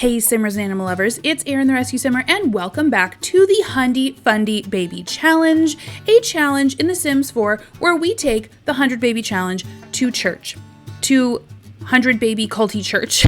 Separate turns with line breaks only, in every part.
Hey Simmers and animal lovers, it's Erin the Rescue Simmer and welcome back to the 100die Fundie Baby Challenge, a challenge in The Sims 4 where we take the 100 Baby Challenge to church, to 100 Baby Culty Church.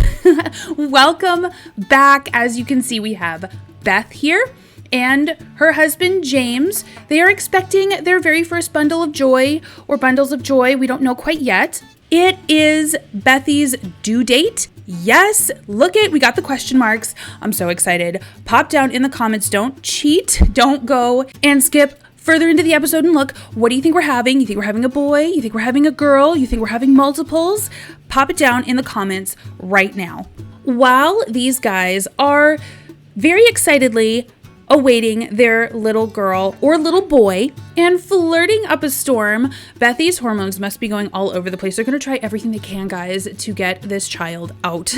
Welcome back. As you can see, we have Beth here and her husband James. They are expecting their very first bundle of joy or bundles of joy. We don't know quite yet. It is Bethy's due date. Yes, look it, we got the question marks. I'm so excited. Pop down in the comments. Don't cheat. Don't go and skip further into the episode and look. What do you think we're having? You think we're having a boy? You think we're having a girl? You think we're having multiples? Pop it down in the comments right now. While these guys are very excitedly awaiting their little girl or little boy and flirting up a storm, Bethy's hormones must be going all over the place. They're going to try everything they can, guys, to get this child out.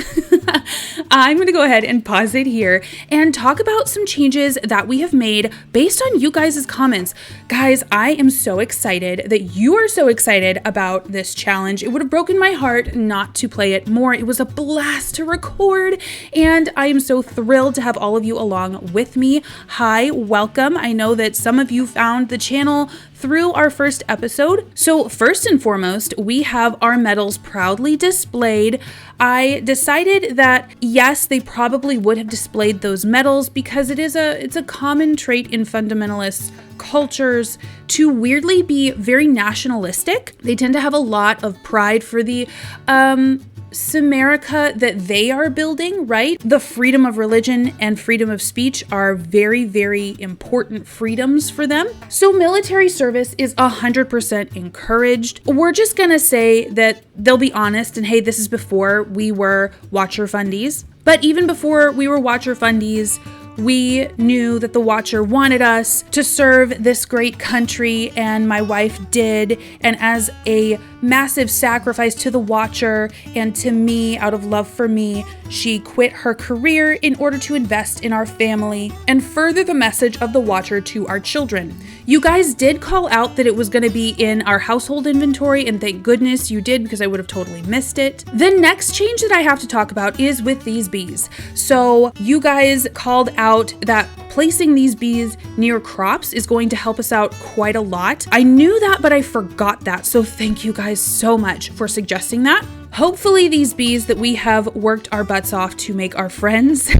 I'm going to go ahead and pause it here and talk about some changes that we have made based on you guys' comments. Guys, I am so excited that you are so excited about this challenge. It would have broken my heart not to play it more. It was a blast to record, and I am so thrilled to have all of you along with me. Hi, welcome. I know that some of you found the channel through our first episode. So first and foremost, we have our medals proudly displayed. I decided that yes, they probably would have displayed those medals because it's a common trait in fundamentalist cultures to weirdly be very nationalistic. They tend to have a lot of pride for the Samerica that they are building, right? The freedom of religion and freedom of speech are very, very important freedoms for them. So military service is 100% encouraged. We're just gonna say that they'll be honest and hey, this is before we were Watcher Fundies. But even before we were Watcher Fundies, we knew that the Watcher wanted us to serve this great country, and my wife did. And as a massive sacrifice to the Watcher and to me, out of love for me, she quit her career in order to invest in our family and further the message of the Watcher to our children. You guys did call out that it was going to be in our household inventory, and thank goodness you did because I would have totally missed it. The next change that I have to talk about is with these bees. So you guys called out that placing these bees near crops is going to help us out quite a lot. I knew that, but I forgot that. So thank you guys so much for suggesting that. Hopefully these bees that we have worked our butts off to make our friends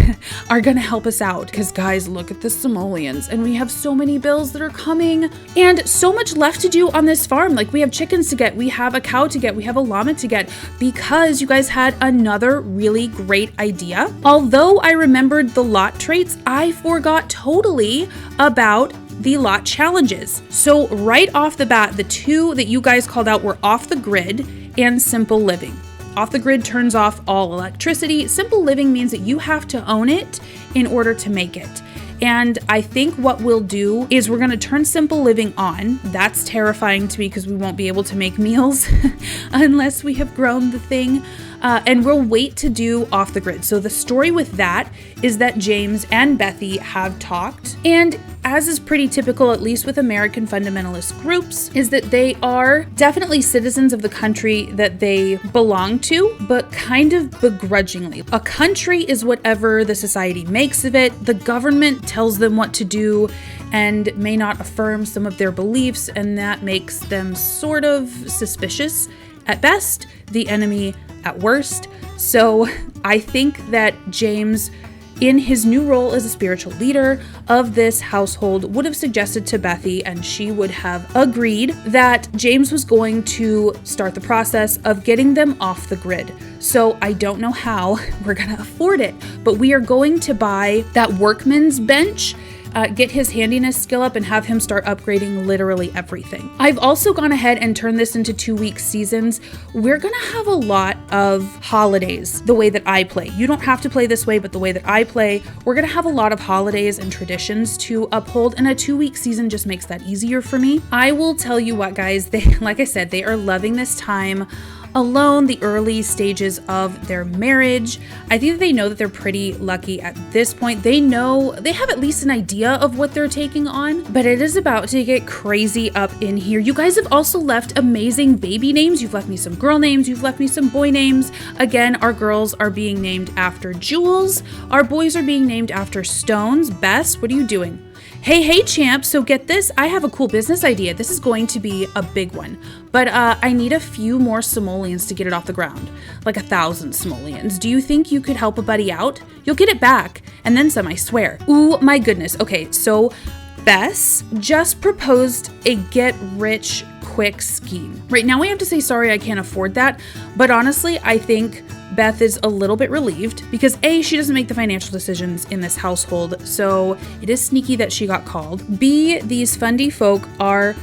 are gonna help us out. Because guys, look at the simoleons, and we have so many bills that are coming and so much left to do on this farm. Like we have chickens to get, we have a cow to get, we have a llama to get, because you guys had another really great idea. Although I remembered the lot traits, I forgot totally about the lot challenges. So right off the bat, the two that you guys called out were off the grid and simple living. Off the grid turns off all electricity. Simple living means that you have to own it in order to make it. And I think what we'll do is we're gonna turn simple living on. That's terrifying to me because we won't be able to make meals unless we have grown the thing. And we'll wait to do off the grid. So the story with that is that James and Bethy have talked, and as is pretty typical, at least with American fundamentalist groups, is that they are definitely citizens of the country that they belong to, but kind of begrudgingly. A country is whatever the society makes of it. The government tells them what to do and may not affirm some of their beliefs, and that makes them sort of suspicious at best, the enemy at worst. So I think that James, in his new role as a spiritual leader of this household, would have suggested to Bethy, and she would have agreed, that James was going to start the process of getting them off the grid. So I don't know how we're gonna afford it, but we are going to buy that workman's bench, get his handiness skill up, and have him start upgrading literally everything. I've also gone ahead and turned this into 2-week seasons. We're gonna have a lot of holidays the way that I play. You don't have to play this way, but the way that I play, we're gonna have a lot of holidays and traditions to uphold, and a 2-week season just makes that easier for me. I will tell you what, guys, like I said, they are loving this time alone, the early stages of their marriage. I think that they know that they're pretty lucky at this point. They know, they have at least an idea of what they're taking on, but it is about to get crazy up in here. You guys have also left amazing baby names. You've left me some girl names. You've left me some boy names. Again, our girls are being named after jewels. Our boys are being named after stones. Bess, what are you doing? Hey, champ, so get this, I have a cool business idea. This is going to be a big one, but I need a few more simoleons to get it off the ground, like 1,000 simoleons. Do you think you could help a buddy out? You'll get it back, and then some, I swear. Ooh, my goodness. Okay, so Bess just proposed a get-rich-quick scheme. Right now we have to say, sorry, I can't afford that, but honestly, I think Beth is a little bit relieved because A, she doesn't make the financial decisions in this household, so it is sneaky that she got called. B, these Fundie folk are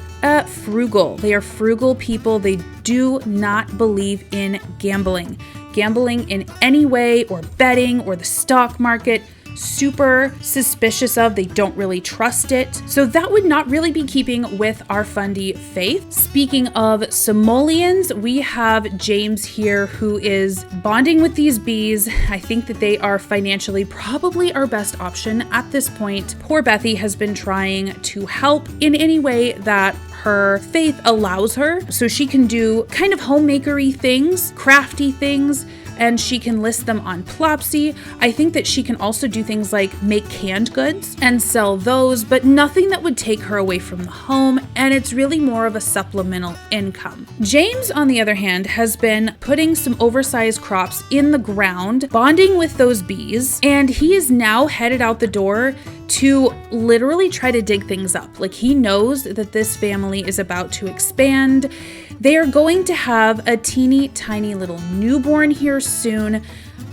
frugal. They are frugal people. They do not believe in gambling. Gambling in any way, or betting, or the stock market. Super suspicious of, they don't really trust it. So that would not really be keeping with our Fundie faith. Speaking of simoleons, we have James here who is bonding with these bees. I think that they are financially probably our best option at this point. Poor Bethy has been trying to help in any way that her faith allows her, so she can do kind of homemakery things, crafty things, and she can list them on Plopsy. I think that she can also do things like make canned goods and sell those, but nothing that would take her away from the home, and it's really more of a supplemental income. James, on the other hand, has been putting some oversized crops in the ground, bonding with those bees, and he is now headed out the door to literally try to dig things up. Like, he knows that this family is about to expand. They are going to have a teeny tiny little newborn here soon.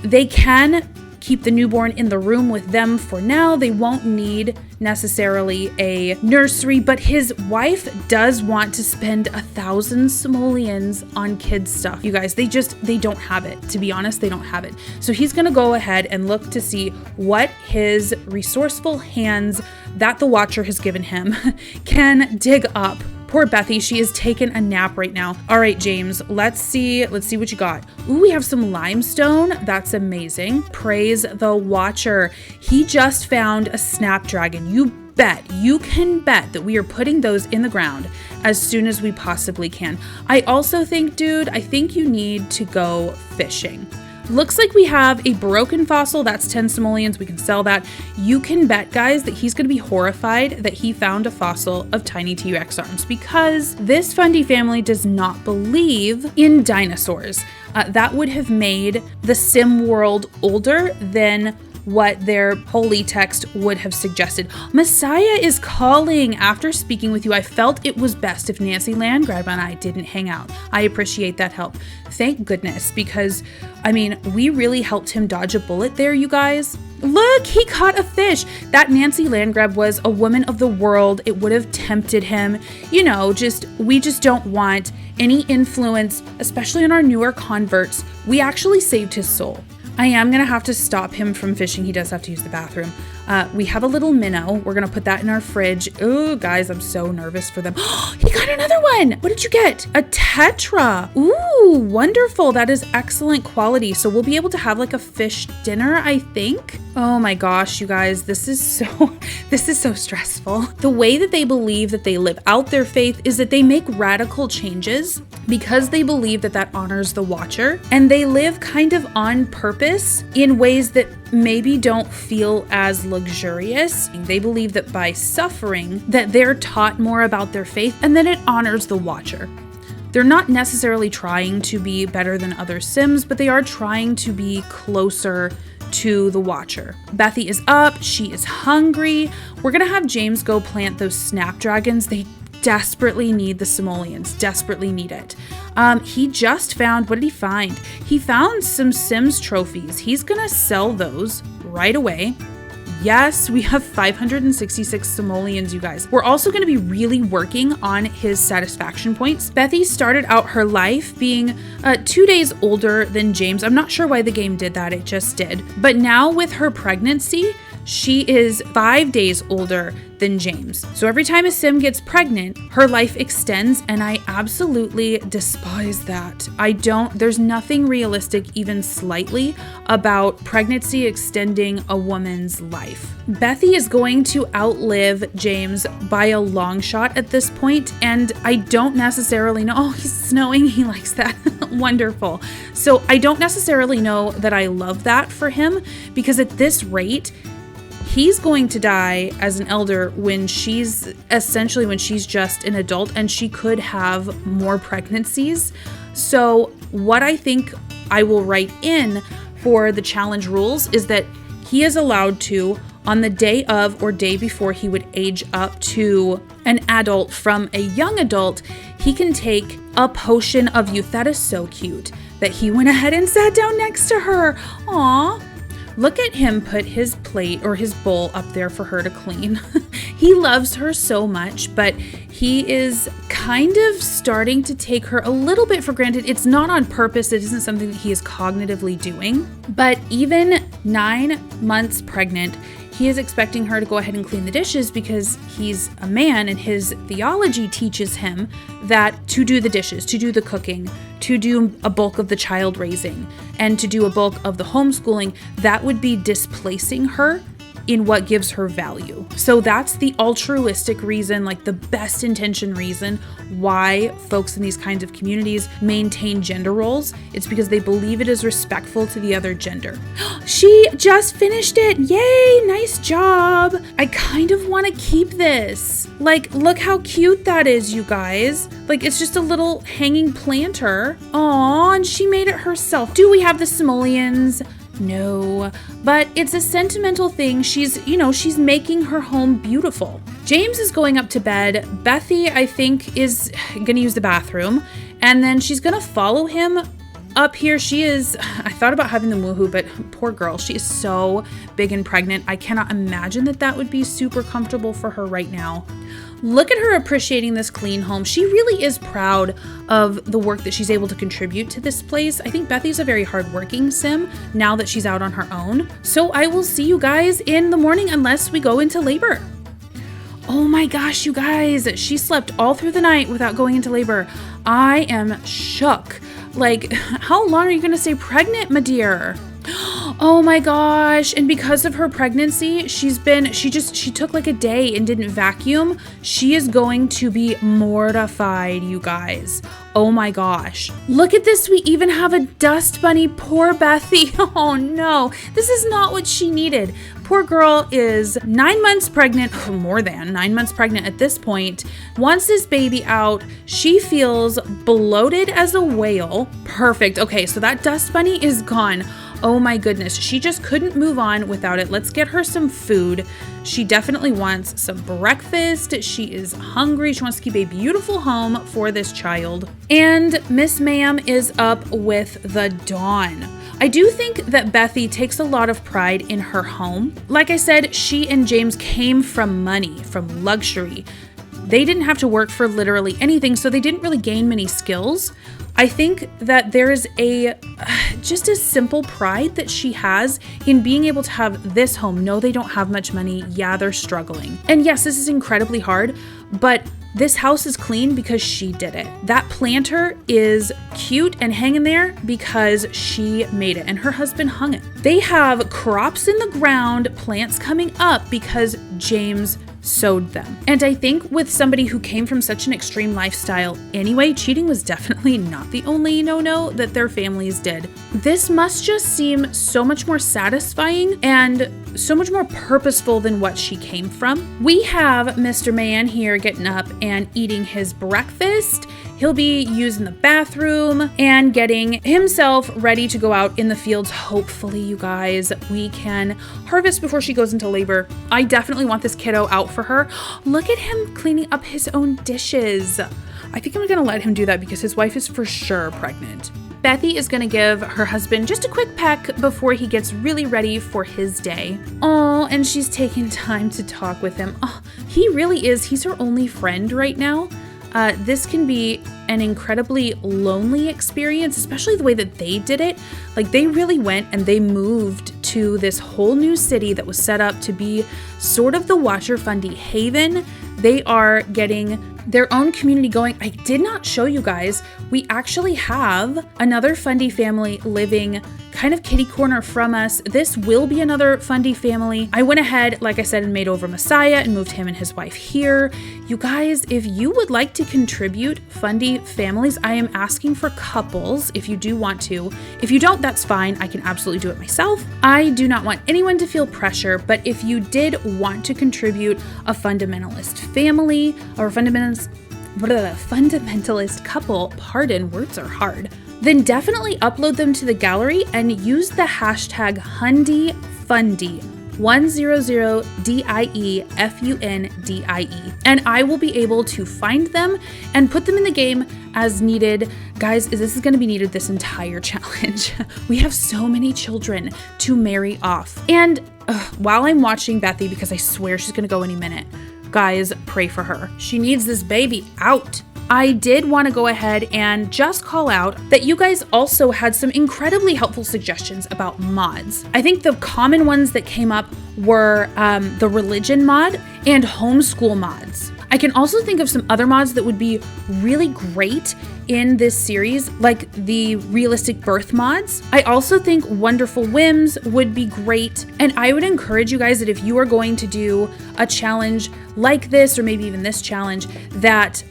They can keep the newborn in the room with them for now. They won't need necessarily a nursery, but his wife does want to spend 1,000 simoleons on kids stuff. You guys, they don't have it. To be honest, they don't have it. So he's gonna go ahead and look to see what his resourceful hands that the Watcher has given him can dig up. Poor Bethy, she is taking a nap right now. All right, James, let's see what you got. Ooh, we have some limestone. That's amazing. Praise the Watcher. He just found a snapdragon. You can bet that we are putting those in the ground as soon as we possibly can. I also think, dude, I think you need to go fishing. Looks like we have a broken fossil. That's 10 simoleons. We can sell that. You can bet, guys, that he's going to be horrified that he found a fossil of tiny T-Rex arms, because this Fundie family does not believe in dinosaurs. That would have made the sim world older than what their holy text would have suggested. Messiah is calling. After speaking with you, I felt it was best if Nancy Landgrab and I didn't hang out. I appreciate that help. Thank goodness, because, I mean, we really helped him dodge a bullet there, you guys. Look, he caught a fish. That Nancy Landgrab was a woman of the world. It would have tempted him. You know, we just don't want any influence, especially on our newer converts. We actually saved his soul. I am going to have to stop him from fishing. He does have to use the bathroom. We have a little minnow. We're going to put that in our fridge. Oh, guys, I'm so nervous for them. He got another one. What did you get? A tetra. Ooh, wonderful. That is excellent quality. So we'll be able to have like a fish dinner, I think. Oh my gosh, you guys, this is so stressful. The way that they believe that they live out their faith is that they make radical changes because they believe that that honors the Watcher, and they live kind of on purpose in ways that maybe don't feel as luxurious. They believe that by suffering that they're taught more about their faith, and then it honors the Watcher. They're not necessarily trying to be better than other Sims, but they are trying to be closer to the Watcher. Bethy is up. She is hungry. We're gonna have James go plant those snapdragons. They desperately need the simoleons, desperately need it. He just found, what did he find? He found some Sims trophies. He's gonna sell those right away. Yes, we have 566 simoleons, you guys. We're also going to be really working on his satisfaction points. Bethy started out her life being 2 days older than James. I'm not sure why the game did that, it just did. But now with her pregnancy, she is 5 days older than James. So every time a Sim gets pregnant, her life extends, and I absolutely despise that. There's nothing realistic even slightly about pregnancy extending a woman's life. Bethy is going to outlive James by a long shot at this point, and I don't necessarily know. Oh, he's snowing. He likes that. Wonderful. So I don't necessarily know that I love that for him, because at this rate, he's going to die as an elder when she's just an adult, and she could have more pregnancies. So what I think I will write in for the challenge rules is that he is allowed to, on the day of or day before he would age up to an adult from a young adult, he can take a potion of youth. That is so cute that he went ahead and sat down next to her. Aww. Look at him put his plate or his bowl up there for her to clean. He loves her so much, but he is kind of starting to take her a little bit for granted. It's not on purpose. It isn't something that he is cognitively doing. But even 9 months pregnant, he is expecting her to go ahead and clean the dishes because he's a man, and his theology teaches him that to do the dishes, to do the cooking, to do a bulk of the child raising, and to do a bulk of the homeschooling, that would be displacing her in what gives her value. So that's the altruistic reason, like the best intention reason why folks in these kinds of communities maintain gender roles. It's because they believe it is respectful to the other gender. She just finished it. Yay, nice job. I kind of want to keep this. Like, look how cute that is, you guys. Like, it's just a little hanging planter. Aw, and she made it herself. Do we have the simoleons? No, but it's a sentimental thing. She's making her home beautiful. James is going up to bed. Bethy, I think, is going to use the bathroom, and then she's going to follow him up here. I thought about having them woohoo, but poor girl, she is so big and pregnant. I cannot imagine that would be super comfortable for her right now. Look at her appreciating this clean home. She really is proud of the work that she's able to contribute to this place. I think Bethy's a very hardworking Sim now that she's out on her own. So I will see you guys in the morning unless we go into labor. Oh my gosh, you guys, she slept all through the night without going into labor. I am shook. Like, how long are you going to stay pregnant, my dear? Oh my gosh. And because of her pregnancy, she took like a day and didn't vacuum. She is going to be mortified, you guys. Oh my gosh. Look at this. We even have a dust bunny. Poor Bethy. Oh no, this is not what she needed. Poor girl is 9 months pregnant, more than 9 months pregnant at this point. Wants this baby out. She feels bloated as a whale. Perfect. Okay, so that dust bunny is gone. Oh my goodness, she just couldn't move on without it. Let's get her some food. She definitely wants some breakfast. She is hungry. She wants to keep a beautiful home for this child. And Miss Ma'am is up with the dawn. I do think that Bethy takes a lot of pride in her home. Like I said, she and James came from money, from luxury. They didn't have to work for literally anything, so they didn't really gain many skills. I think that there is just a simple pride that she has in being able to have this home. No, they don't have much money. Yeah, they're struggling. And yes, this is incredibly hard, but this house is clean because she did it. That planter is cute and hanging there because she made it and her husband hung it. They have crops in the ground, plants coming up because James sowed them. And I think with somebody who came from such an extreme lifestyle anyway, cheating was definitely not the only no-no that their families did. This must just seem so much more satisfying and so much more purposeful than what she came from. We have Mr. Man here getting up and eating his breakfast. He'll be using the bathroom and getting himself ready to go out in the fields. Hopefully, you guys, we can harvest before she goes into labor. I definitely want this kiddo out for her. Look at him cleaning up his own dishes. I think I'm gonna let him do that because his wife is for sure pregnant. Bethy is gonna give her husband just a quick peck before he gets really ready for his day. Oh, and she's taking time to talk with him. Oh, he really is. He's her only friend right now. This can be an incredibly lonely experience, especially the way that they did it. Like, they really went and they moved to this whole new city that was set up to be sort of the 100die Fundie haven. They are getting their own community going. I did not show you guys, we actually have another Fundie family living kind of kitty corner from us. This will be another Fundie family. I went ahead, like I said, and made over Messiah and moved him and his wife here. You guys, if you would like to contribute Fundie families, I am asking for couples if you do want to. If you don't, that's fine. I can absolutely do it myself. I do not want anyone to feel pressure, but if you did want to contribute a fundamentalist family or a fundamentalist couple, pardon, words are hard, then definitely upload them to the gallery and use the hashtag 100die Fundie, 100die Fundie, and I will be able to find them and put them in the game as needed. Guys, this is going to be needed this entire challenge. We have so many children to marry off. And while I'm watching Bethy, because I swear she's going to go any minute, guys, pray for her. She needs this baby out. I did want to go ahead and just call out that you guys also had some incredibly helpful suggestions about mods. I think the common ones that came up were the religion mod and homeschool mods. I can also think of some other mods that would be really great in this series, like the realistic birth mods. I also think Wonderful Whims would be great. And I would encourage you guys that if you are going to do a challenge like this, or maybe even this challenge, that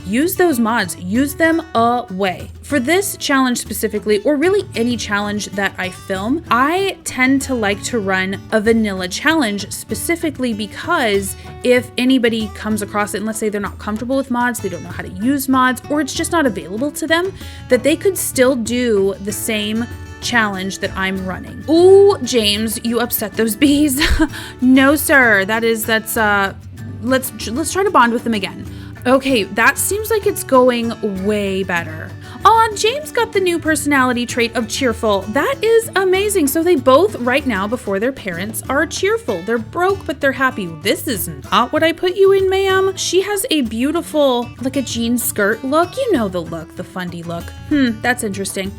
use those mods, use them away. For this challenge specifically, or really any challenge that I film, I tend to like to run a vanilla challenge specifically because if anybody comes across it, and let's say they're not comfortable with mods, they don't know how to use mods, or it's just not available to them, that they could still do the same challenge that I'm running. Ooh, James, you upset those bees. No, sir. Let's try to bond with them again. Okay, that seems like it's going way better. Oh, James got the new personality trait of cheerful. That is amazing. So they both, right now, before their parents, are cheerful. They're broke, but they're happy. This is not what I put you in, ma'am. She has a beautiful, like a jean skirt look. You know the look, the Fundie look. That's interesting.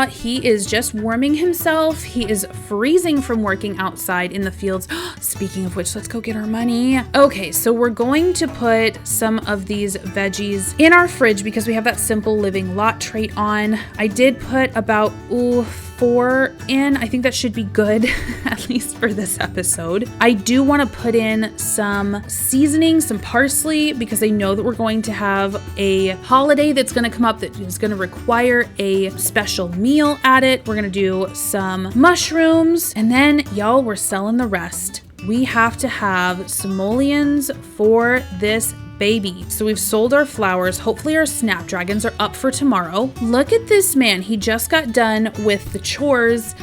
He is just warming himself. He is freezing from working outside in the fields. Speaking of which, let's go get our money. Okay, so we're going to put some of these veggies in our fridge because we have that simple living lot trait on. I did put about 4 in. I think that should be good, at least for this episode. I do want to put in some seasoning, some parsley, because I know that we're going to have a holiday that's going to come up that is going to require a special meal at it. We're going to do some mushrooms, and then y'all, we're selling the rest. We have to have simoleons for this baby. So we've sold our flowers. Hopefully our snapdragons are up for tomorrow. Look at this man. He just got done with the chores.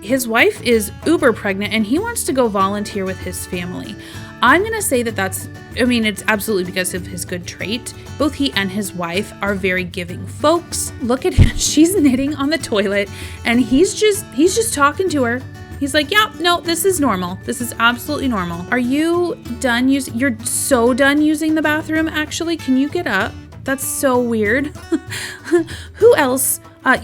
His wife is uber pregnant and he wants to go volunteer with his family. I'm going to say that it's absolutely because of his good trait. Both he and his wife are very giving folks. Look at him. She's knitting on the toilet and he's just talking to her. He's like, yeah, no, this is normal. This is absolutely normal. Are you done using? You're so done using the bathroom, actually. Can you get up? That's so weird. Who else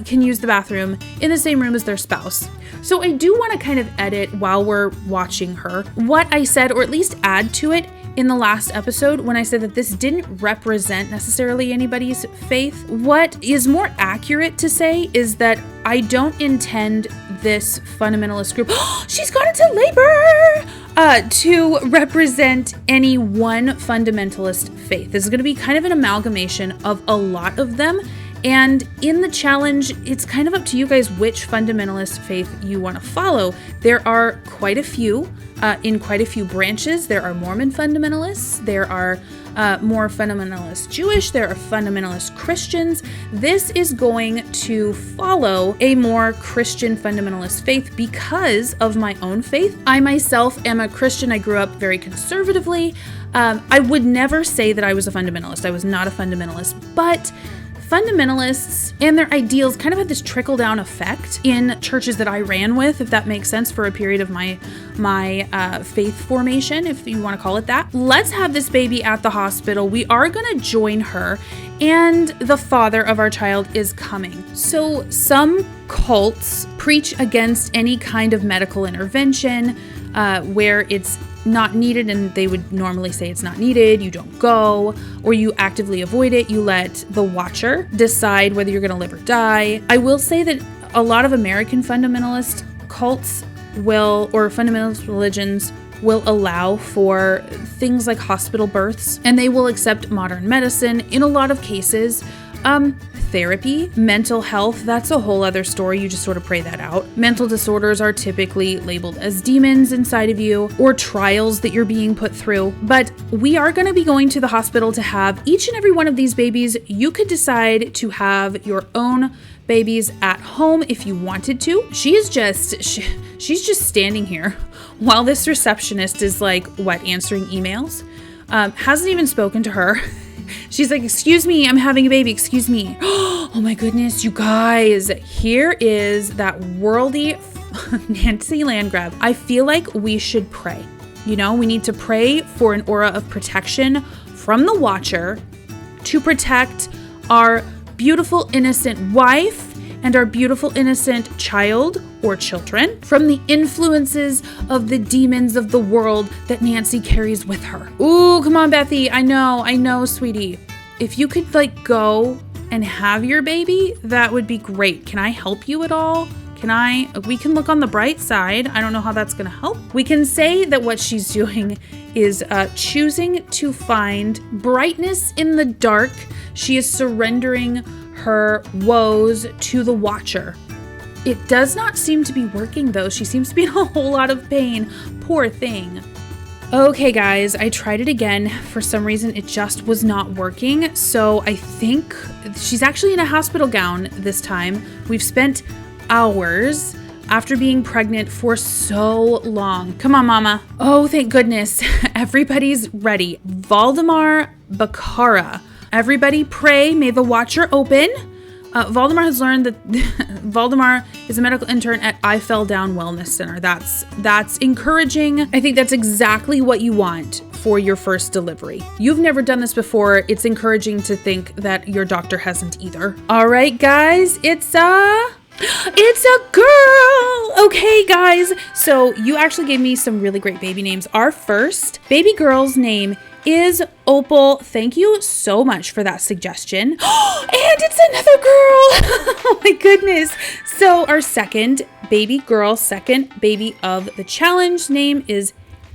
can use the bathroom in the same room as their spouse? So I do want to kind of edit while we're watching her what I said, or at least add to it in the last episode when I said that this didn't represent necessarily anybody's faith. What is more accurate to say is that I don't intend this fundamentalist group, she's gone into labor, to represent any one fundamentalist faith. This is going to be kind of an amalgamation of a lot of them. And in the challenge, it's kind of up to you guys which fundamentalist faith you want to follow. There are quite a few, in quite a few branches. There are Mormon fundamentalists. There are more fundamentalist Jewish. There are fundamentalist Christians. This is going to follow a more Christian fundamentalist faith because of my own faith. I myself am a Christian. I grew up very conservatively. I would never say that I was a fundamentalist. I was not a fundamentalist, but fundamentalists and their ideals kind of had this trickle-down effect in churches that I ran with, if that makes sense, for a period of my faith formation, if you want to call it that. Let's have this baby at the hospital. We are going to join her, and the father of our child is coming. So some cults preach against any kind of medical intervention where it's not needed, and they would normally say it's not needed, you don't go, or you actively avoid it. You let the watcher decide whether you're going to live or die. I will say that a lot of American fundamentalist cults or fundamentalist religions will allow for things like hospital births, and they will accept modern medicine in a lot of cases. Therapy, mental health, that's a whole other story. You just sort of pray that out. Mental disorders are typically labeled as demons inside of you or trials that you're being put through. But we are going to be going to the hospital to have each and every one of these babies. You could decide to have your own babies at home if you wanted to. She's just standing here while this receptionist is answering emails. Hasn't even spoken to her. She's like, excuse me, I'm having a baby, excuse me. Oh my goodness, you guys, here is that worldy Nancy Landgrab. I feel like we should pray. We need to pray for an aura of protection from the watcher to protect our beautiful innocent wife and our beautiful innocent child or children from the influences of the demons of the world that Nancy carries with her. Ooh, come on, Bethy. I know, sweetie. If you could go and have your baby, that would be great. Can I help you at all? We can look on the bright side. I don't know how that's going to help. We can say that what she's doing is choosing to find brightness in the dark. She is surrendering her woes to the watcher. It does not seem to be working though. She seems to be in a whole lot of pain. Poor thing. Okay guys, I tried it again. For some reason, it just was not working. So I think she's actually in a hospital gown this time. We've spent hours after being pregnant for so long. Come on, mama. Oh, thank goodness. Everybody's ready. Valdemar Bakara. Everybody pray, may the watcher open. Valdemar has learned that Valdemar is a medical intern at I Fell Down Wellness Center. That's encouraging. I think that's exactly what you want for your first delivery. You've never done this before. It's encouraging to think that your doctor hasn't either. All right, guys, it's a girl. Okay, guys. So you actually gave me some really great baby names. Our first baby girl's name is Opal. Thank you so much for that suggestion. And it's another girl. Oh my goodness. So our second baby girl, second baby of the challenge, name is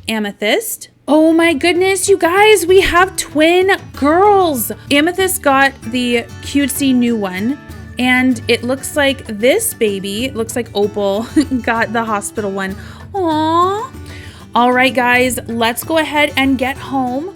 Amethyst. Oh my goodness, you guys, we have twin girls. Amethyst got the cutesy new one, and it looks like this baby, it looks like Opal got the hospital one. Aww. All right, guys, let's go ahead and get home.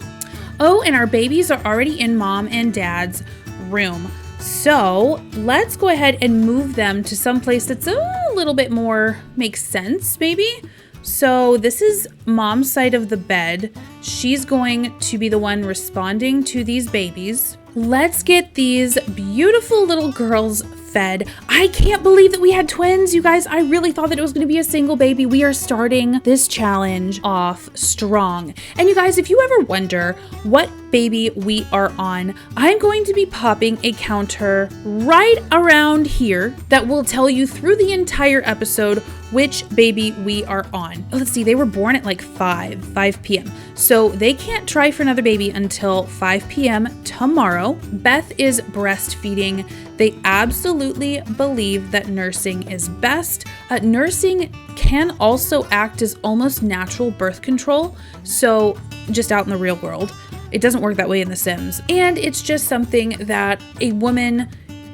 Oh, and our babies are already in mom and dad's room. So let's go ahead and move them to some place that's a little bit more makes sense, maybe. So this is mom's side of the bed. She's going to be the one responding to these babies. Let's get these beautiful little girls fed. I can't believe that we had twins, you guys. I really thought that it was going to be a single baby. We are starting this challenge off strong. And you guys, if you ever wonder what baby we are on, I'm going to be popping a counter right around here that will tell you through the entire episode which baby we are on. Oh, let's see, they were born at like 5 p.m. So they can't try for another baby until 5 p.m. tomorrow. Beth is breastfeeding. They absolutely believe that nursing is best. Nursing can also act as almost natural birth control. So just out in the real world, it doesn't work that way in The Sims. And it's just something that a woman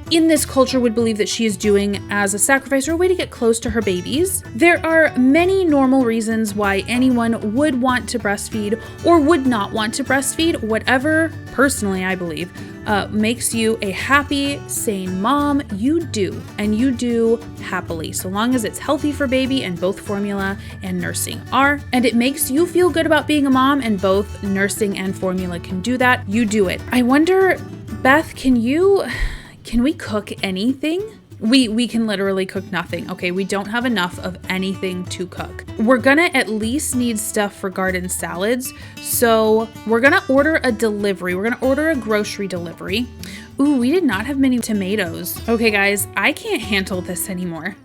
in this culture would believe that she is doing as a sacrifice or a way to get close to her babies. There are many normal reasons why anyone would want to breastfeed or would not want to breastfeed. Whatever, personally, I believe, makes you a happy, sane mom, you do, and you do happily, so long as it's healthy for baby, and both formula and nursing are, and it makes you feel good about being a mom, and both nursing and formula can do that, you do it. I wonder, Beth, can you Can we cook anything? We can literally cook nothing. Okay, we don't have enough of anything to cook. We're gonna at least need stuff for garden salads. So we're gonna order a delivery. We're gonna order a grocery delivery. Ooh, we did not have many tomatoes. Okay guys, I can't handle this anymore.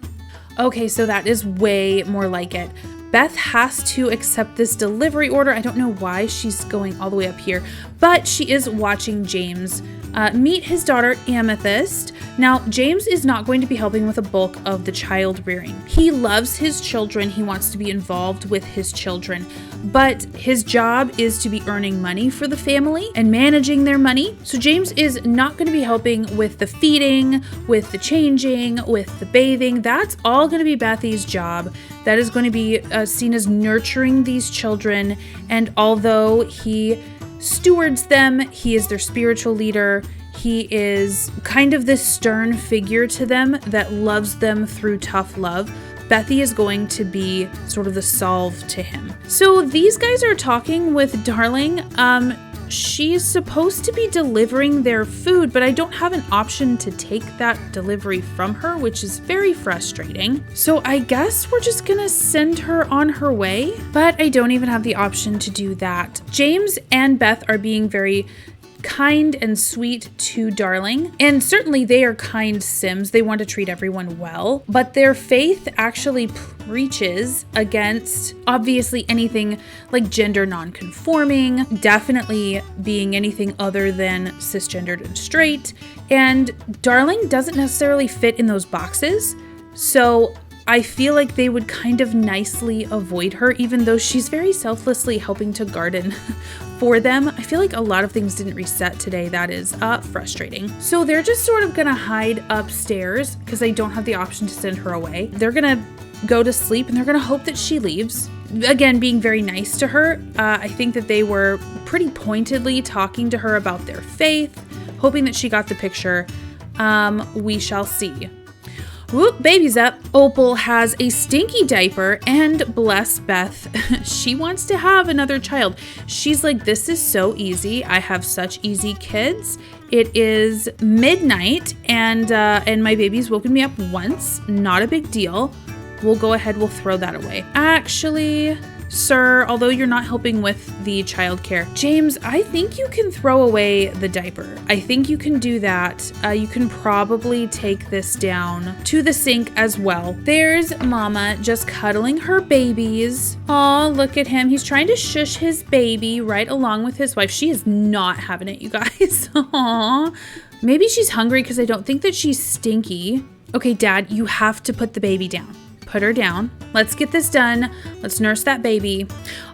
Okay, so that is way more like it. Beth has to accept this delivery order. I don't know why she's going all the way up here, but she is watching James meet his daughter Amethyst. Now, James is not going to be helping with a bulk of the child rearing. He loves his children. He wants to be involved with his children, but his job is to be earning money for the family and managing their money. So James is not going to be helping with the feeding, with the changing, with the bathing. That's all going to be Bethy's job. That is going to be seen as nurturing these children. And although he stewards them, he is their spiritual leader. He is kind of this stern figure to them that loves them through tough love. Bethy is going to be sort of the solve to him. So these guys are talking with Darling. She's supposed to be delivering their food, but I don't have an option to take that delivery from her, which is very frustrating. So I guess we're just gonna send her on her way, but I don't even have the option to do that. James and Beth are being very kind and sweet to Darling, and certainly they are kind Sims. They want to treat everyone well, but their faith actually preaches against obviously anything like gender non-conforming, definitely being anything other than cisgendered and straight, and Darling doesn't necessarily fit in those boxes. So I feel like they would kind of nicely avoid her, even though she's very selflessly helping to garden for them. I feel like a lot of things didn't reset today. That is frustrating. So they're just sort of gonna hide upstairs because they don't have the option to send her away. They're gonna go to sleep and they're gonna hope that she leaves. Again, being very nice to her. I think that they were pretty pointedly talking to her about their faith, hoping that she got the picture. We shall see. Whoop, baby's up. Opal has a stinky diaper, and bless Beth, she wants to have another child. She's like, this is so easy. I have such easy kids. It is midnight, and my baby's woken me up once. Not a big deal. We'll go ahead, we'll throw that away. Actually, sir, although you're not helping with the childcare, James, I think you can throw away the diaper. I think you can do that. You can probably take this down to the sink as well. There's Mama just cuddling her babies. Aw, look at him. He's trying to shush his baby right along with his wife. She is not having it, you guys. Aw. Maybe she's hungry because I don't think that she's stinky. Okay, Dad, you have to put the baby down. Put her down. Let's get this done. Let's nurse that baby.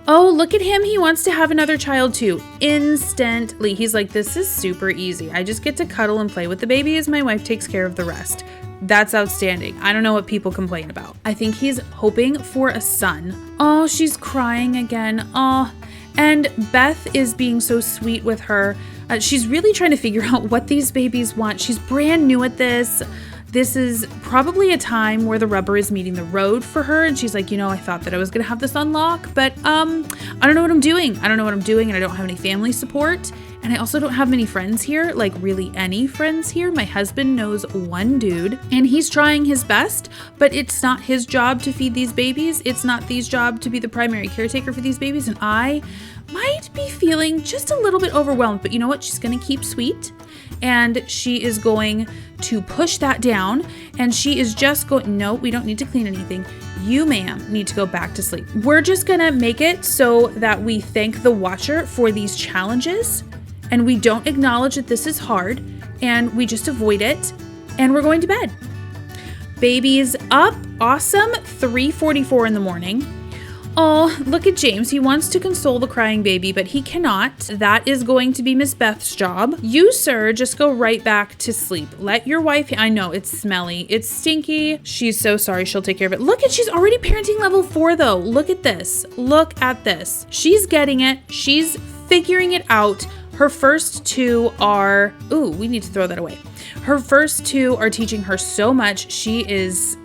Oh, look at him. He wants to have another child too. Instantly. He's like, this is super easy. I just get to cuddle and play with the baby as my wife takes care of the rest. That's outstanding. I don't know what people complain about. I think he's hoping for a son. Oh, she's crying again. Oh, and Beth is being so sweet with her. She's really trying to figure out what these babies want. She's brand new at this. This is probably a time where the rubber is meeting the road for her. And she's like, you know, I thought that I was going to have this on lock, but I don't know what I'm doing. I don't know what I'm doing, and I don't have any family support. And I also don't have many friends here, like really any friends here. My husband knows one dude, and he's trying his best, but it's not his job to feed these babies. It's not these job to be the primary caretaker for these babies. And I might be feeling just a little bit overwhelmed, but you know what? She's going to keep sweet. And she is going to push that down, and she is just going, no, we don't need to clean anything. You, ma'am, need to go back to sleep. We're just gonna make it so that we thank the watcher for these challenges, and we don't acknowledge that this is hard, and we just avoid it, and we're going to bed. Baby's up, awesome, 3:44 in the morning. Oh, look at James. He wants to console the crying baby, but he cannot. That is going to be Miss Beth's job. You, sir, just go right back to sleep. Let your wife, I know it's smelly, it's stinky. She's so sorry. She'll take care of it. Look at, she's already parenting level 4 though. Look at this. Look at this. She's getting it. She's figuring it out. Her first two are, ooh, we need to throw that away. Her first two are teaching her so much. She's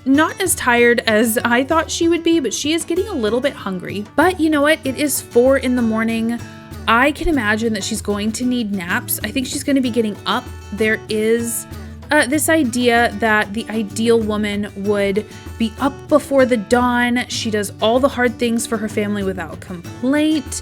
not as tired as I thought she would be, but she is getting a little bit hungry. But you know what? It is 4 in the morning. I can imagine that she's going to need naps. I think she's going to be getting up. There is this idea that the ideal woman would be up before the dawn. She does all the hard things for her family without complaint.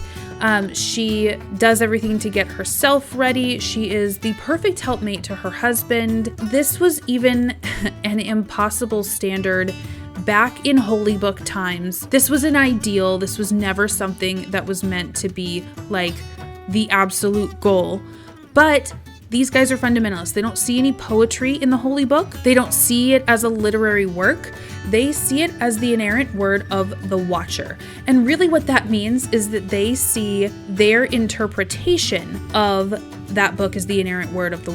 She does everything to get herself ready. She is the perfect helpmate to her husband. This was even an impossible standard back in holy book times. This was an ideal. This was never something that was meant to be like the absolute goal. But these guys are fundamentalists. They don't see any poetry in the holy book. They don't see it as a literary work. They see it as the inerrant word of the Watcher. And really what that means is that they see their interpretation of that book as the inerrant word of the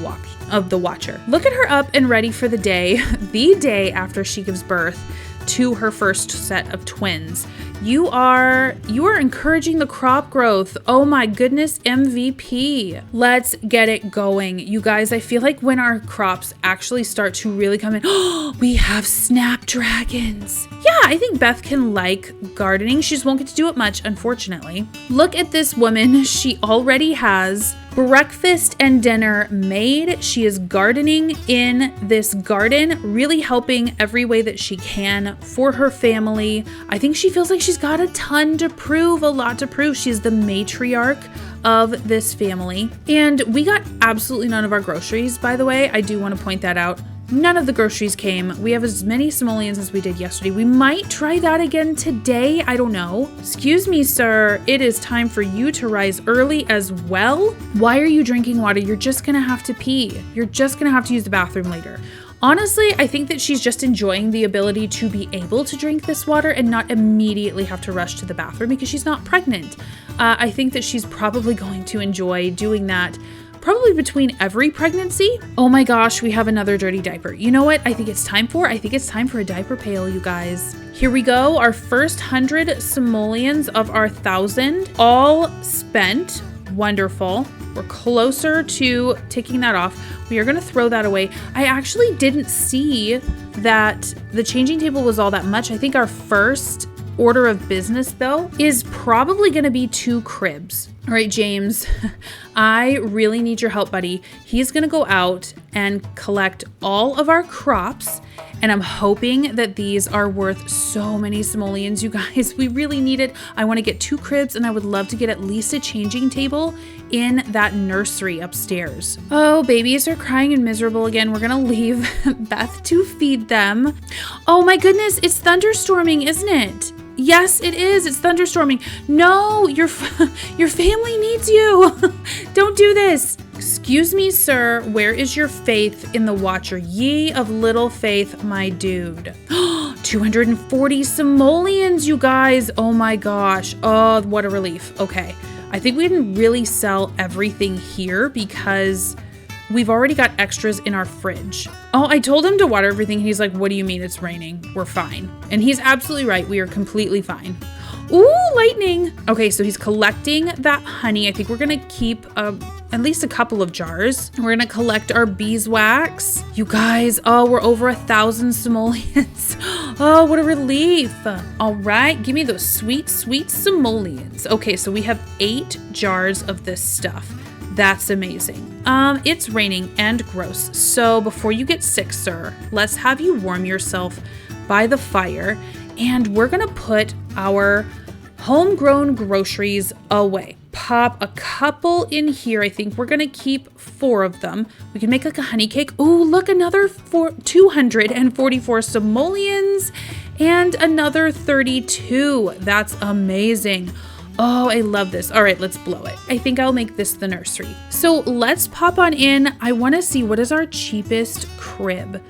Watcher. Look at her up and ready for the day after she gives birth to her first set of twins. You are encouraging the crop growth. Oh my goodness, MVP. Let's get it going. You guys, I feel like when our crops actually start to really come in, we have snapdragons. Yeah, I think Beth can like gardening. She just won't get to do it much, unfortunately. Look at this woman. She already has breakfast and dinner made. She is gardening in this garden, really helping every way that she can for her family. I think she feels like she's got a ton to prove, a lot to prove. She's the matriarch of this family. And we got absolutely none of our groceries, by the way. I do want to point that out. None of the groceries came. We have as many simoleons as we did yesterday. We might try that again today. I don't know. Excuse me, sir. It is time for you to rise early as well. Why are you drinking water? You're just gonna have to pee. You're just gonna have to use the bathroom later. Honestly, I think that she's just enjoying the ability to be able to drink this water and not immediately have to rush to the bathroom because she's not pregnant. I think that she's probably going to enjoy doing that probably between every pregnancy. Oh my gosh, we have another dirty diaper. You know what I think it's time for? I think it's time for a diaper pail, you guys. Here we go. Our first 100 simoleons of our 1,000 all spent. Wonderful. We're closer to ticking that off. We are going to throw that away. I actually didn't see that the changing table was all that much. I think our first order of business, though, is probably going to be 2 cribs. All right, James, I really need your help, buddy. He's going to go out and collect all of our crops, and I'm hoping that these are worth so many simoleons, you guys. We really need it. I want to get 2 cribs, and I would love to get at least a changing table in that nursery upstairs. Oh, babies are crying and miserable again. We're going to leave Beth to feed them. Oh my goodness, it's thunderstorming, isn't it? Yes, it is. It's thunderstorming. No, your family needs you. Don't do this. Excuse me, sir. Where is your faith in the Watcher? Ye of little faith, my dude. 240 simoleons, you guys. Oh my gosh. Oh, what a relief. Okay. I think we didn't really sell everything here because we've already got extras in our fridge. Oh, I told him to water everything. And he's like, what do you mean it's raining? We're fine. And he's absolutely right. We are completely fine. Ooh, lightning. Okay, so he's collecting that honey. I think we're going to keep at least a couple of jars. We're going to collect our beeswax. You guys, oh, we're over 1,000 simoleons. Oh, what a relief. All right, give me those sweet, sweet simoleons. Okay, so we have 8 jars of this stuff. That's amazing. It's raining and gross. So before you get sick, sir, let's have you warm yourself by the fire. And we're going to put our homegrown groceries away. Pop a couple in here. I think we're going to keep 4 of them. We can make like a honey cake. Oh, look, another 244 simoleons and another 32. That's amazing. Oh, I love this. All right, let's blow it. I think I'll make this the nursery. So let's pop on in. I want to see what is our cheapest crib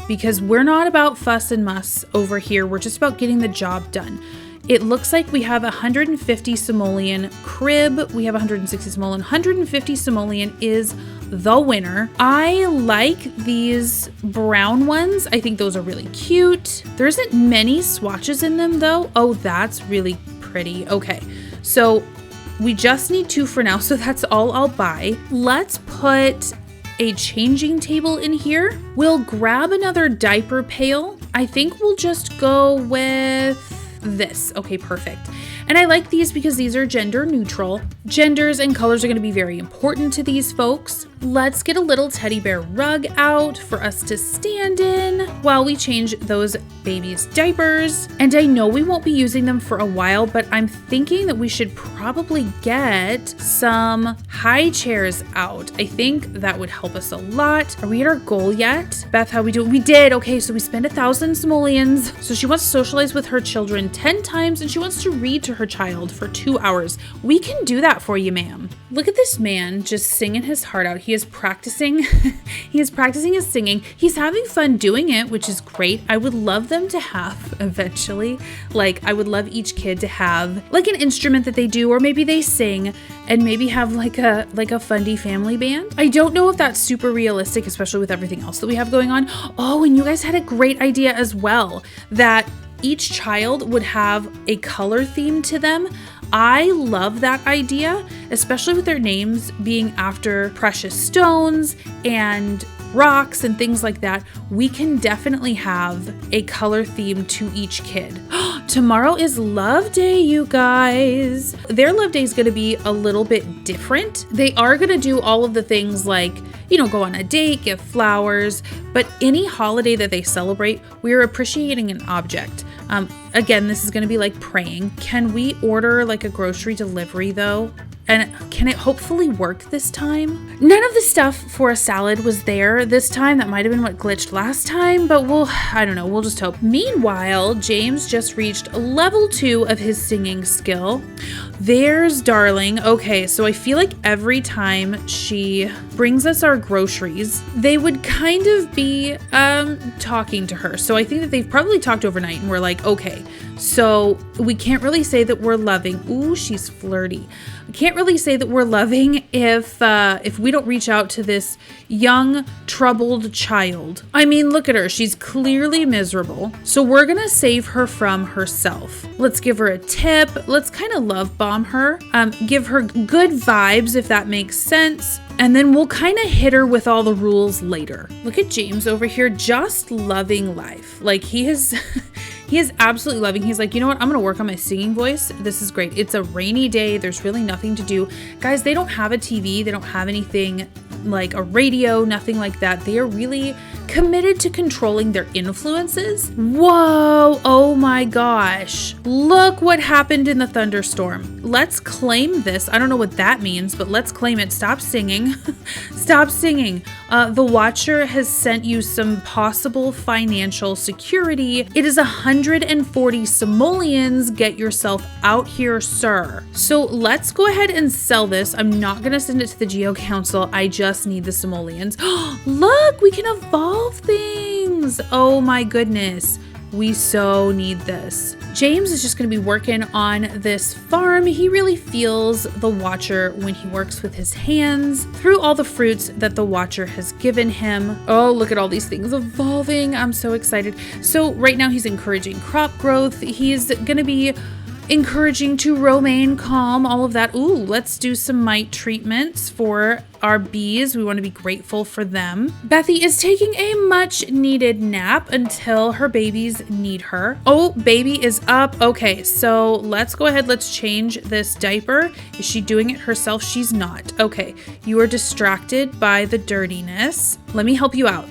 because we're not about fuss and muss over here. We're just about getting the job done. It looks like we have 150 simoleon crib. We have 160 simoleon. 150 simoleon is the winner. I like these brown ones. I think those are really cute. There isn't many swatches in them though. Oh, that's really pretty. Okay. So we just need 2 for now, so that's all I'll buy. Let's put a changing table in here. We'll grab another diaper pail. I think we'll just go with this. Okay, perfect. And I like these because these are gender neutral. Genders and colors are going to be very important to these folks. Let's get a little teddy bear rug out for us to stand in while we change those babies' diapers. And I know we won't be using them for a while, but I'm thinking that we should probably get some high chairs out. I think that would help us a lot. Are we at our goal yet? Beth, how we doing? We did. Okay, so we spent 1,000 simoleons. So she wants to socialize with her children 10 times and she wants to read to her child for 2 hours. We can do that for you, ma'am. Look at this man just singing his heart out. He is practicing. He is practicing his singing. He's having fun doing it, which is great. I would love them to have eventually, like I would love each kid to have like an instrument that they do, or maybe they sing and maybe have like a Fundie family band. I don't know if that's super realistic, especially with everything else that we have going on. Oh, and you guys had a great idea as well, that each child would have a color theme to them. I love that idea, especially with their names being after precious stones and rocks and things like that. We can definitely have a color theme to each kid. Tomorrow is Love Day, you guys. Their Love Day is going to be a little bit different. They are going to do all of the things like, you know, go on a date, give flowers, but any holiday that they celebrate, we are appreciating an object. Again, this is going to be like praying. Can we order like a grocery delivery though? And can it hopefully work this time? None of the stuff for a salad was there this time. That might have been what glitched last time, but I don't know, we'll just hope. Meanwhile, James just reached level 2 of his singing skill. There's Darling. Okay, so I feel like every time she brings us our groceries, they would kind of be talking to her. So I think that they've probably talked overnight and we're like, okay, so we can't really say that we're loving. Ooh, she's flirty. We can't really say that we're loving if we don't reach out to this young, troubled child. I mean, look at her. She's clearly miserable. So we're going to save her from herself. Let's give her a tip. Let's kind of love bomb her. Give her good vibes, if that makes sense. And then we'll kind of hit her with all the rules later. Look at James over here, just loving life. Like he is absolutely loving. He's like, you know what? I'm going to work on my singing voice. This is great. It's a rainy day. There's really nothing to do. Guys, they don't have a TV. They don't have anything like a radio, nothing like that. They are really committed to controlling their influences. Whoa, oh my gosh. Look what happened in the thunderstorm. Let's claim this. I don't know what that means, but let's claim it. Stop singing. Stop singing. The Watcher has sent you some possible financial security. It is 140 simoleons. Get yourself out here, sir. So let's go ahead and sell this. I'm not going to send it to the Geo Council. I just need the simoleons. Look, we can evolve things. Oh my goodness. We so need this. James is just going to be working on this farm. He really feels the Watcher when he works with his hands through all the fruits that the Watcher has given him. Oh, look at all these things evolving. I'm so excited. So right now he's encouraging crop growth. He's going to be encouraging to remain calm, all of that. Ooh, let's do some mite treatments for our bees. We want to be grateful for them. Bethy is taking a much needed nap until her babies need her. Oh, baby is up. Okay, so let's go ahead. Let's change this diaper. Is she doing it herself? She's not. Okay, you are distracted by the dirtiness. Let me help you out.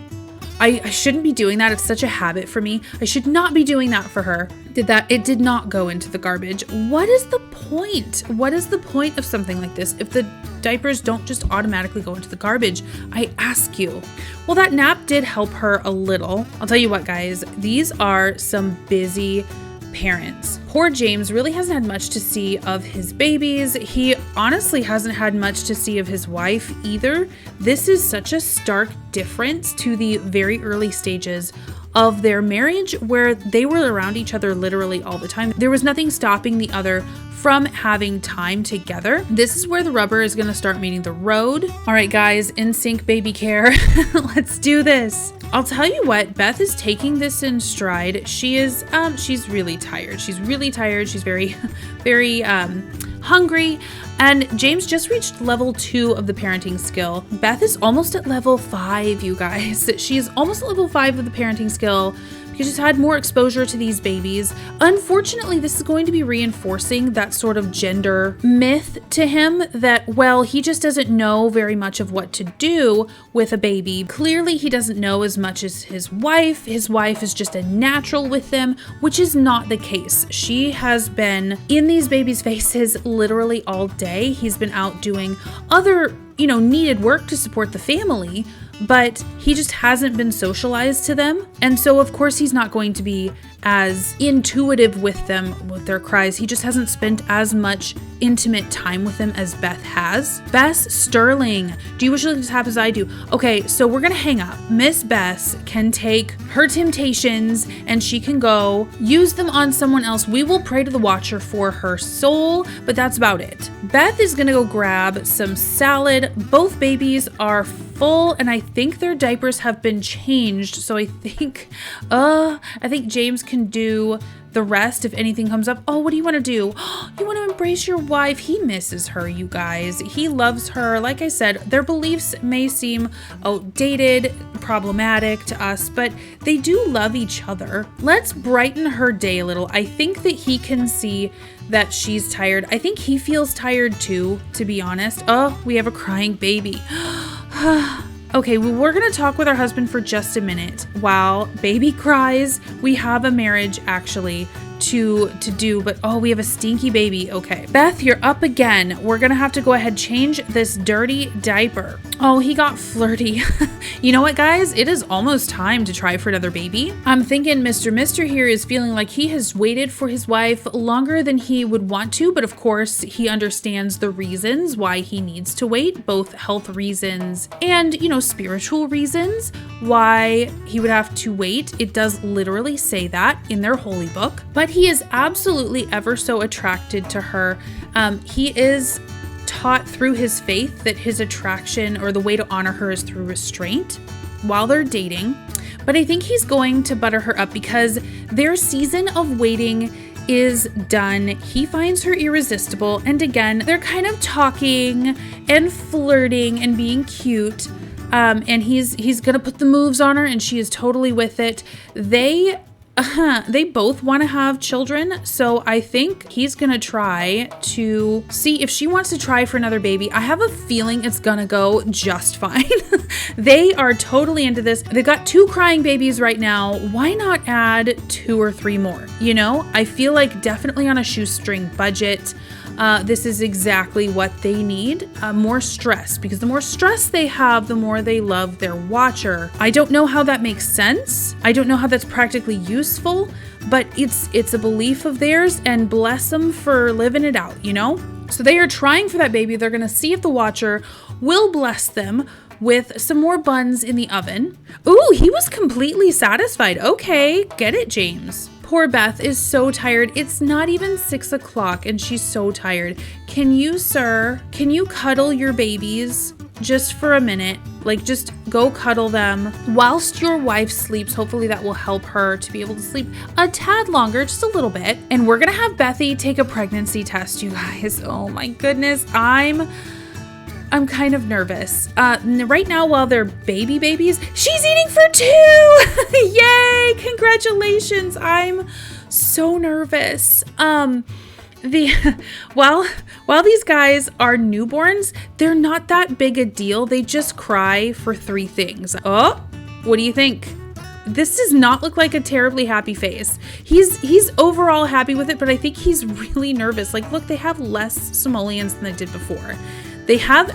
I shouldn't be doing that. It's such a habit for me. I should not be doing that for her. It did not go into the garbage. What is the point? What is the point of something like this if the diapers don't just automatically go into the garbage? I ask you. Well, that nap did help her a little. I'll tell you what, guys, these are some busy parents. Poor James really hasn't had much to see of his babies. He honestly hasn't had much to see of his wife either. This is such a stark difference to the very early stages of their marriage where they were around each other literally all the time. There was nothing stopping the other from having time together. This is where the rubber is going to start meeting the road. All right, guys, in sync baby care. Let's do this. I'll tell you what, Beth is taking this in stride. She's really tired. She's really tired. She's very, very hungry. And James just reached level 2 of the parenting skill. Beth is almost at level 5, you guys. She is almost at level 5 of the parenting skill. because he's had more exposure to these babies. Unfortunately, this is going to be reinforcing that sort of gender myth to him that, well, he just doesn't know very much of what to do with a baby. Clearly, he doesn't know as much as his wife. His wife is just a natural with them, which is not the case. She has been in these babies' faces literally all day. He's been out doing other, needed work to support the family, but he just hasn't been socialized to them. And so, of course, he's not going to be as intuitive with them, with their cries. He just hasn't spent as much intimate time with them as Beth has. Bess Sterling, do you wish it happened as I do? Okay, so we're gonna hang up. Miss Bess can take her temptations and she can go use them on someone else. We will pray to the Watcher for her soul, but that's about it. Beth is gonna go grab some salad. Both babies are full and I think their diapers have been changed. So I think James can do the rest if anything comes up. Oh, what do you want to do? You want to embrace your wife. He misses her, you guys. He loves her. Like I said, their beliefs may seem outdated, problematic to us, but they do love each other. Let's brighten her day a little. I think that he can see that she's tired. I think he feels tired too, to be honest. Oh, we have a crying baby. Okay, well, we're gonna talk with our husband for just a minute. While baby cries, we have a marriage actually to do, but oh, we have a stinky baby. Okay, Beth, you're up again. We're gonna have to go ahead, change this dirty diaper. Oh, he got flirty. You know what, guys? It is almost time to try for another baby. I'm thinking Mr. here is feeling like he has waited for his wife longer than he would want to, but of course he understands the reasons why he needs to wait, both health reasons and, spiritual reasons why he would have to wait. It does literally say that in their holy book, but he is absolutely ever so attracted to her. He is taught through his faith that his attraction or the way to honor her is through restraint while they're dating. But I think he's going to butter her up because their season of waiting is done. He finds her irresistible. And again, they're kind of talking and flirting and being cute. And he's gonna put the moves on her and she is totally with it. They both want to have children, so I think he's gonna try to see if she wants to try for another baby. I have a feeling it's gonna go just fine. They are totally into this. They've got 2 crying babies right now. Why not add 2 or 3 more? I feel like definitely on a shoestring budget. This is exactly what they need. More stress, because the more stress they have, the more they love their watcher. I don't know how that makes sense. I don't know how that's practically useful, but it's a belief of theirs, and bless them for living it out, So they are trying for that baby. They're gonna see if the watcher will bless them with some more buns in the oven. Ooh, he was completely satisfied. Okay, get it, James. Poor Beth is so tired. It's not even 6 o'clock and she's so tired. Can you cuddle your babies just for a minute? Like, just go cuddle them whilst your wife sleeps. Hopefully that will help her to be able to sleep a tad longer, just a little bit. And we're gonna have Bethy take a pregnancy test, you guys. Oh my goodness. I'm kind of nervous. Right now, while they're babies, she's eating for 2! Yay! Congratulations! I'm so nervous. While these guys are newborns, they're not that big a deal. They just cry for 3 things. Oh, what do you think? This does not look like a terribly happy face. He's overall happy with it, but I think he's really nervous. Like, look, they have less simoleons than they did before. They have,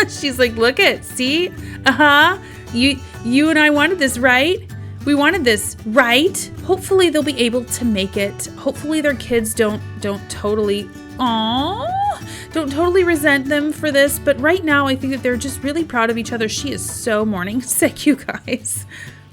she's like, look it, see? You and I wanted this, right? We wanted this, right? Hopefully they'll be able to make it. Hopefully their kids don't totally resent them for this. But right now, I think that they're just really proud of each other. She is so morning sick, you guys.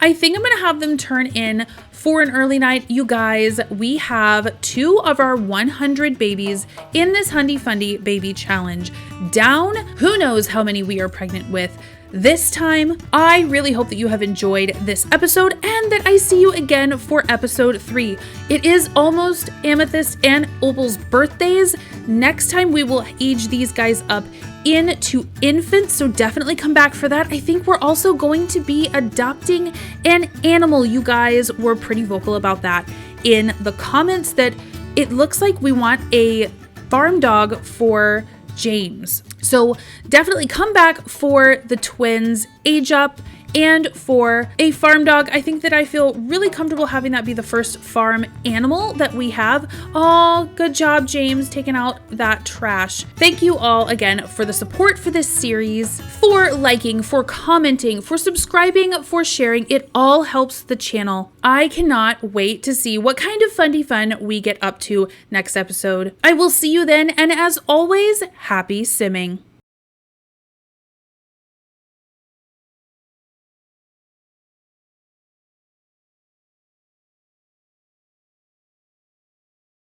I think I'm gonna have them turn in for an early night. You guys, we have 2 of our 100 babies in this 100die Fundie baby challenge down. Who knows how many we are pregnant with. this time. I really hope that you have enjoyed this episode and that I see you again for episode 3. It is almost Amethyst and Opal's birthdays. Next time we will age these guys up into infants, so definitely come back for that. I think we're also going to be adopting an animal. You guys were pretty vocal about that in the comments, that it looks like we want a farm dog for James. So definitely come back for the twins age up and for a farm dog. I think that I feel really comfortable having that be the first farm animal that we have. Oh, good job, James, taking out that trash. Thank you all again for the support for this series, for liking, for commenting, for subscribing, for sharing. It all helps the channel. I cannot wait to see what kind of Fundie fun we get up to next episode. I will see you then, and as always, happy simming.